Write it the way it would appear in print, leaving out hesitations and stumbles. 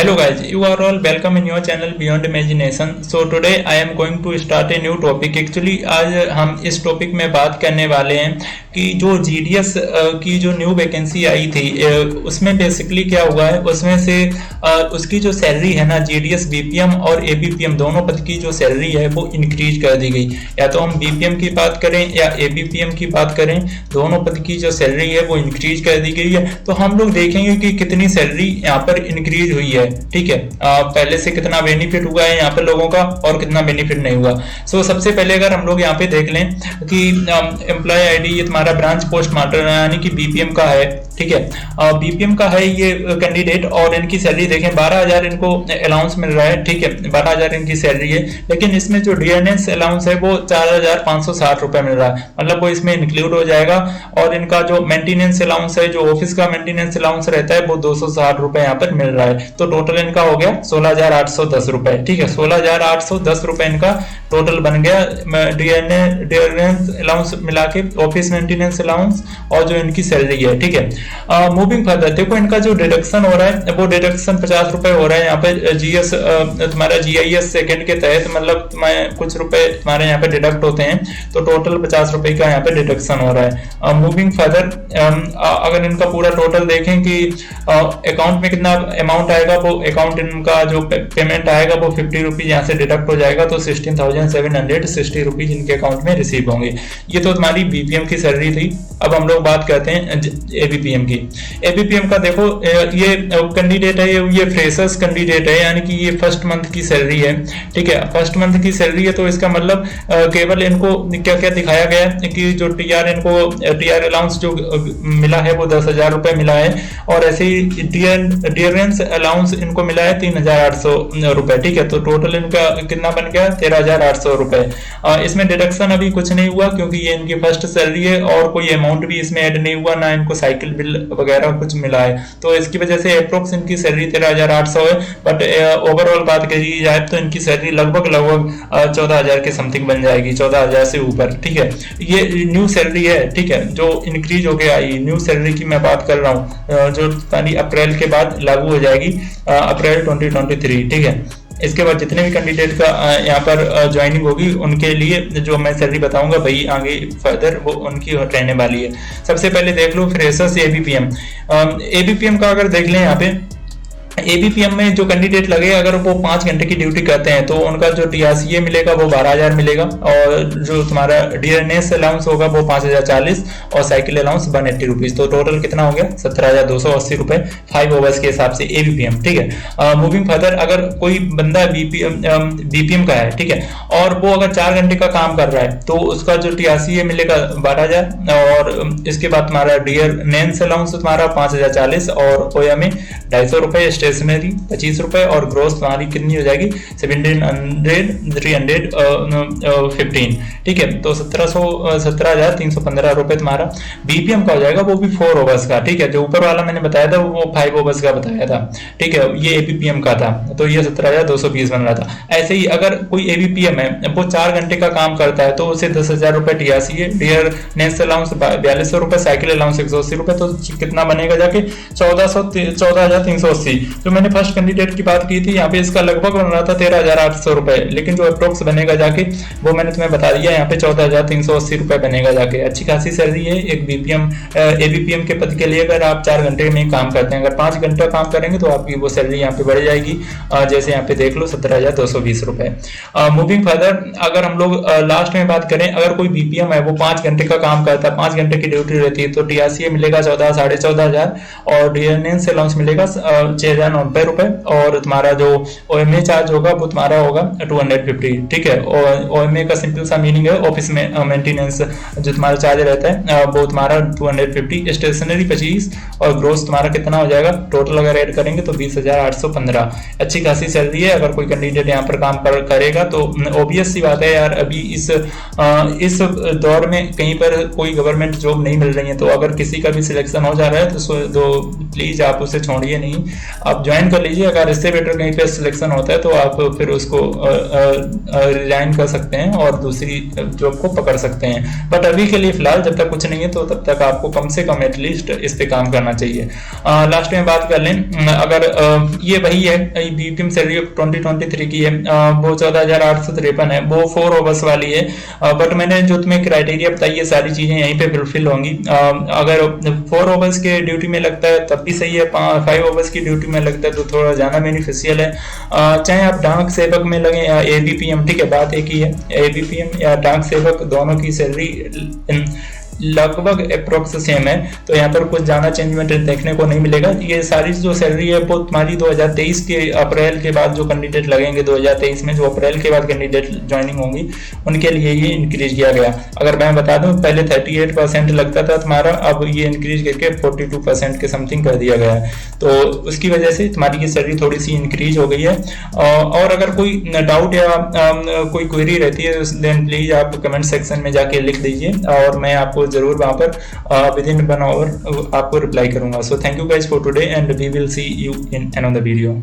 Hello guys, you are all welcome in your channel Beyond Imagination. So today I am going to start a new topic. Actually आज हम इस topic में बात करने वाले हैं कि जो GDS की जो न्यू वैकेंसी आई थी उसमें बेसिकली क्या हुआ है, उसमें से उसकी जो सैलरी है ना, GDS BPM और ABPM दोनों पद की जो सैलरी है वो इंक्रीज कर दी गई। या तो हम BPM की बात करें या ABPM की बात करें, दोनों पद की जो सैलरी है वो इंक्रीज कर दी गई है। तो हम लोग देखेंगे कि कितनी सैलरी यहाँ पर इंक्रीज हुई है। ठीक है, पहले से कितना बेनिफिट हुआ है यहाँ पे लोगों का और कितना बेनिफिट नहीं हुआ। सो सबसे पहले अगर हम लोग यहाँ पे देख लें कि एम्प्लॉय आईडी ये तुम्हारा ब्रांच पोस्ट मास्टर यानी कि बीपीएम का है। ठीक है, बीपीएम का है ये कैंडिडेट और इनकी सैलरी देखें 12,000 इनको अलाउंस मिल रहा है। ठीक है, 12,000 इनकी सैलरी है, लेकिन इसमें जो डियरनेस अलाउंस है वो 4,560 रुपए मिल रहा है, मतलब वो इसमें इंक्लूड हो जाएगा। और इनका जो मेंटेनेंस अलाउंस है, जो ऑफिस का मेंटेनेंस अलाउंस रहता है, वो 260 रुपए यहाँ पर मिल रहा है। तो टोटल इनका हो गया 16,810 रुपए। ठीक है, 16,810 रुपए इनका टोटल बन गया डियरनेस अलाउंस मिला के, ऑफिस मेंटेनेंस अलाउंस और जो इनकी सैलरी है। ठीक है, मूविंग फर्दर देखो इनका जो डिडक्शन हो रहा है वो डिडक्शन 50 रुपए हो रहा है यहाँ पे जीएस तुम्हारा जीआईएस सेकंड के तहत, मतलब कुछ रुपए तुम्हारे यहाँ पे डिडक्ट होते हैं, तो टोटल 50 रुपए का यहाँ पे डिडक्शन हो रहा है। मूविंग फर्दर अगर इनका पूरा टोटल देखें कि अकाउंट में कितना अमाउंट आएगा, वो अकाउंट इनका जो पेमेंट आएगा वो 50 रुपीज यहाँ से डिडक्ट हो जाएगा, तो 16,760 रुपीज इनके अकाउंट में रिसीव होंगे। ये तो तुम्हारी बीपीएम की सैलरी थी। अब हम लोग बात करते हैं एबीपीएम की। एबीपीएम का देखो ये कैंडिडेट है, ये फ्रेशर्स कैंडिडेट है, यानी कि ये फर्स्ट मंथ की सैलरी है। ठीक है, फर्स्ट मंथ की सैलरी है, तो इसका मतलब केवल इनको क्या क्या दिखाया गया है कि जो टीआर अलाउंस जो मिला है वो 10,000 रुपए मिला है, और ऐसे ही डियरेंस अलाउंस इनको मिला है 3,800 रुपए। ठीक है, तो टोटल इनका कितना बन गया 13,800 रुपए। इसमें डिडक्शन अभी कुछ नहीं हुआ क्योंकि ये इनकी फर्स्ट सैलरी है और कोई अमाउंट भी इसमें ऐड नहीं हुआ, ना इनको साइकिल बिल वगैरह कुछ मिला है, तो इसकी वजह से अप्रोक्स इनकी सैलरी 13,800 है। बट ओवरऑल बात करी जाए तो इनकी सैलरी लगभग 14,000 के समथिंग बन जाएगी, 14,000 से ऊपर। ठीक है, ये न्यू सैलरी है। ठीक है, जो इंक्रीज हो गया आई न्यू सैलरी की मैं बात कर रहा हूँ, जो अप्रैल के बाद लागू हो जाएगी, अप्रैल 2023। ठीक है, इसके बाद जितने भी कैंडिडेट का यहाँ पर ज्वाइनिंग होगी उनके लिए जो मैं सैलरी बताऊंगा भाई आगे फर्दर वो उनकी रहने वाली है। सबसे पहले देख लो फ्रेशर्स एबीपीएम। एबीपीएम का अगर देख लें यहाँ पे एबीपीएम में जो कैंडिडेट लगे, अगर वो 5 घंटे की ड्यूटी करते हैं तो उनका जो टीआरसीए मिलेगा वो 12,000 मिलेगा, और जो तुम्हारा डियरनेस अलाउंस होगा वो 5,040 और साइकिल अलाउंस 180 रुपीज। तो टोटल कितना हो गया 17,280 रुपए 5 ओवर्स के हिसाब से एबीपीएम। ठीक है, मूविंग फर्दर अगर कोई बंदा बीपीएम का है, ठीक है, और वो अगर 4 घंटे का काम कर रहा है तो उसका जो टीआरसीए मिलेगा 12,000, और इसके बाद तुम्हारा डियरनेस अलाउंस तुम्हारा 5,040 और ओएमए 250 रुपए, स्टेशनरी 25 रुपए, और ग्रोस तुम्हारी कितनी हो जाएगी 315। ठीक है, तो 17,315 रुपए तुम्हारा बीपीएम का हो जाएगा, वो भी 4 ओवर्स का। ठीक है, जो ऊपर वाला मैंने बताया था वो 5 ओवर्स का बताया था। ठीक है, ये एबीपीएम का था, तो ये 17,220 बन रहा था। ऐसे ही अगर कोई एबीपीएम है वो 4 घंटे का काम करता है तो उसे 10,000 रुपए टीआरसीए, डियरनेस अलाउंस 4,200 रुपए, साइकिल अलाउंस 180 रुपए, तो कितना बनेगा जाके 14,380। जो मैंने फर्स्ट कैंडिडेट की बात की थी यहाँ पे इसका लगभग बन रहा था 13,800 रुपए, लेकिन जो अप्रोक्स बनेगा जाके वो मैंने तुम्हें बता दिया, यहाँ पे 14,380 रुपए बनेगा जाके। अच्छी खासी सैलरी है एक बीपीएम एबीपीएम के पद के लिए। अगर आप 4 घंटे में काम करते हैं, अगर 5 घंटा काम करेंगे तो आपकी वो सैलरी यहाँ पे बढ़ जाएगी, जैसे यहाँ पे देख लो 17,220 रुपए। मूविंग फर्दर अगर हम लोग लास्ट में बात करें, अगर कोई बीपीएम है वो 5 घंटे का काम करता है, 5 घंटे की ड्यूटी रहती है, तो टीआरसीए मिलेगा 14,500 और डियरनेस अलाउंस मिलेगा 6,090 रुपए, और तुम्हारा जो ओएमए चार्ज होगा वो तुम्हारा होगा 250। ठीक है, और ओएमए का सिंपल सा मीनिंग है ऑफिस में मेंटेनेंस जो तुम्हारा चार्ज रहता है वो तुम्हारा 250, स्टेशनरी 25, और ग्रोस तुम्हारा कितना हो जाएगा टोटल अगर ऐड करेंगे तो 20,815। अच्छी खासी सैलरी है। अगर कोई कैंडिडेट यहाँ पर काम करेगा तो ऑब्वियस सी बात है यार, अभी इस दौर में कहीं पर कोई गवर्नमेंट जॉब नहीं मिल रही है, तो अगर किसी का भी सिलेक्शन हो जा रहा है तो प्लीज आप उसे छोड़िए नहीं, आप ज्वाइन कर लीजिए। अगर इससे बेटर कहीं पे सिलेक्शन होता है तो आप फिर उसको रिजाइन कर सकते हैं और दूसरी जॉब को पकड़ सकते हैं। बट अभी के लिए फिलहाल जब तक कुछ नहीं है तो तब तक आपको कम से कम एटलीस्ट इस पे काम करना चाहिए। लास्ट में बात कर लें, अगर ये वही है बीपीएम सैलरी 2023 की है, वो 14,853 है, वो 4 ओवर्स वाली है। बट मैंने जो तुम्हें क्राइटेरिया बताई ये सारी चीजें यहीं पे फुलफिल होंगी। अगर 4 ओवर्स के ड्यूटी में लगता है तब भी सही है, 5 ओवर्स की ड्यूटी में लगता है तो थोड़ा ज्यादा बेनिफिशियल है। चाहे आप डाक सेवक में लगे या एबीपीएम, ठीक है, बात एक ही है, एबीपीएम या डाक सेवक दोनों की सैलरी लगभग अप्रोक्स सेम है, तो यहाँ पर कुछ ज्यादा चेंजमेंट देखने को नहीं मिलेगा। ये सारी जो सैलरी है वो तुम्हारी 2023 के अप्रैल के बाद जो कैंडिडेट लगेंगे, 2023 में जो अप्रैल के बाद कैंडिडेट ज्वाइनिंग होंगी उनके लिए ये इंक्रीज किया गया। अगर मैं बता दूं पहले 38% लगता था तुम्हारा, अब ये इंक्रीज करके 42% के समथिंग कर दिया गया है, तो उसकी वजह से तुम्हारी ये सैलरी थोड़ी सी इंक्रीज हो गई है। और अगर कोई डाउट या कोई क्वेरी रहती है देन प्लीज आप कमेंट सेक्शन में जाके लिख दीजिए और मैं आपको जरूर वहां पर विद इन 1 आवर आपको रिप्लाई करूंगा। So thank you guys for today and we will see you in another video.